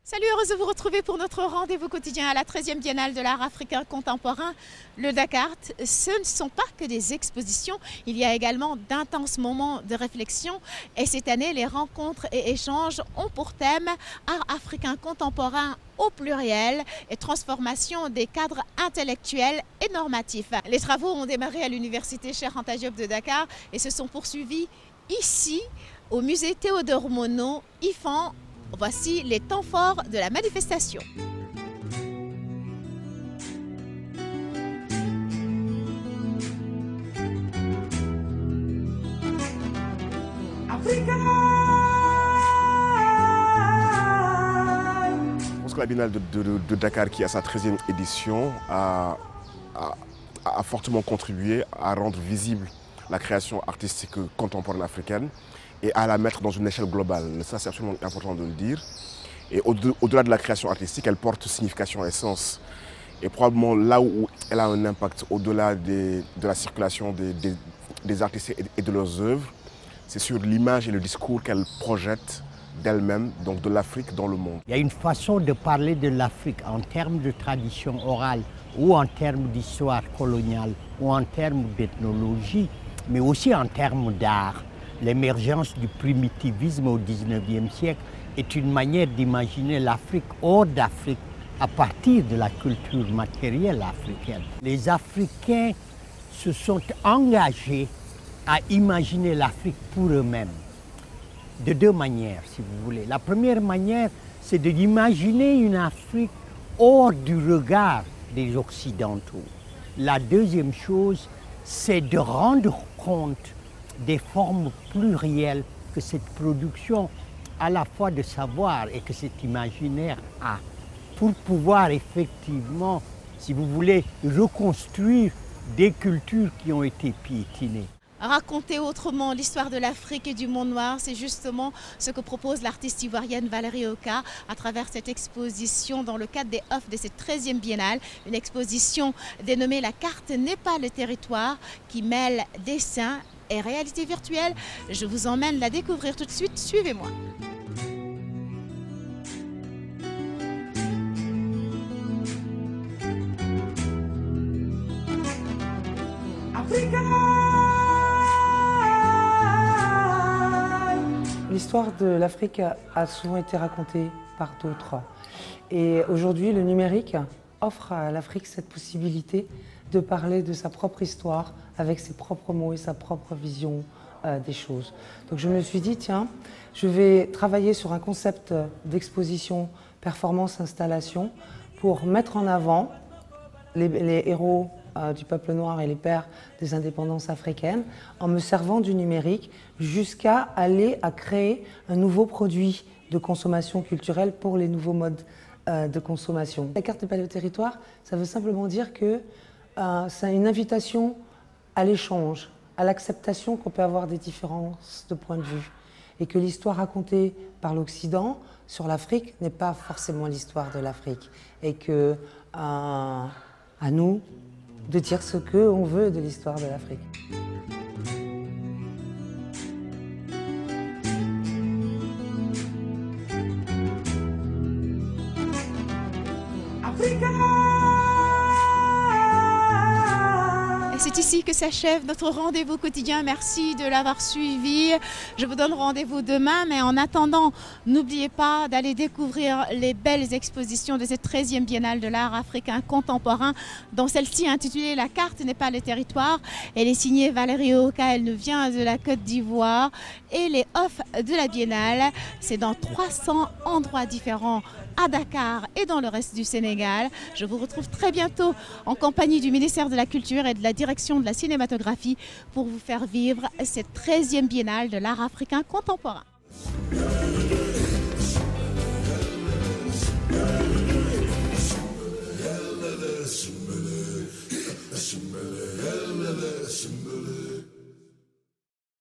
Salut, heureuse de vous retrouver pour notre rendez-vous quotidien à la 13e Biennale de l'art africain contemporain, le Dakar. Ce ne sont pas que des expositions, il y a également d'intenses moments de réflexion. Et cette année, les rencontres et échanges ont pour thème art africain contemporain au pluriel et transformation des cadres intellectuels et normatifs. Les travaux ont démarré à l'université Cheikh Anta Diop de Dakar et se sont poursuivis ici, au musée Théodore Monod, IFAN. Voici les temps forts de la manifestation. Je pense que la Biennale de Dakar, qui a sa 13e édition, a fortement contribué à rendre visible la création artistique contemporaine africaine et à la mettre dans une échelle globale. Ça, c'est absolument important de le dire. Et au-delà de la création artistique, elle porte signification et sens. Et probablement là où elle a un impact, au-delà de la circulation des artistes et de leurs œuvres, c'est sur l'image et le discours qu'elle projette d'elle-même, donc de l'Afrique dans le monde. Il y a une façon de parler de l'Afrique en termes de tradition orale ou en termes d'histoire coloniale ou en termes d'ethnologie, mais aussi en termes d'art. L'émergence du primitivisme au XIXe siècle est une manière d'imaginer l'Afrique hors d'Afrique à partir de la culture matérielle africaine. Les Africains se sont engagés à imaginer l'Afrique pour eux-mêmes, de deux manières, si vous voulez. La première manière, c'est d'imaginer une Afrique hors du regard des Occidentaux. La deuxième chose, c'est de rendre compte des formes plurielles que cette production à la fois de savoir et que cet imaginaire a, pour pouvoir effectivement, si vous voulez, reconstruire des cultures qui ont été piétinées. Raconter autrement l'histoire de l'Afrique et du monde noir, c'est justement ce que propose l'artiste ivoirienne Valérie Oka à travers cette exposition dans le cadre des offres de cette 13e Biennale. Une exposition dénommée La carte n'est pas le territoire, qui mêle dessin et réalité virtuelle. Je vous emmène la découvrir tout de suite, suivez-moi. L'histoire de l'Afrique a souvent été racontée par d'autres. Et aujourd'hui, le numérique offre à l'Afrique cette possibilité de parler de sa propre histoire avec ses propres mots et sa propre vision des choses. Donc je me suis dit, tiens, je vais travailler sur un concept d'exposition, performance, installation pour mettre en avant les héros du peuple noir et les pères des indépendances africaines en me servant du numérique jusqu'à aller à créer un nouveau produit de consommation culturelle pour les nouveaux modes de consommation. La carte n'est pas le territoire, ça veut simplement dire que c'est une invitation à l'échange, à l'acceptation qu'on peut avoir des différences de point de vue et que l'histoire racontée par l'Occident sur l'Afrique n'est pas forcément l'histoire de l'Afrique et que à nous de dire ce qu'on veut de l'histoire de l'Afrique. C'est ici que s'achève notre rendez-vous quotidien. Merci de l'avoir suivi. Je vous donne rendez-vous demain, mais en attendant, n'oubliez pas d'aller découvrir les belles expositions de cette 13e Biennale de l'art africain contemporain, dont celle-ci intitulée La carte n'est pas le territoire. Elle est signée Valérie Oka, elle nous vient de la Côte d'Ivoire. Et les offres de la Biennale, c'est dans 300 endroits différents à Dakar et dans le reste du Sénégal. Je vous retrouve très bientôt en compagnie du ministère de la Culture et de la Direction de la Cinématographie pour vous faire vivre cette 13e Biennale de l'art africain contemporain.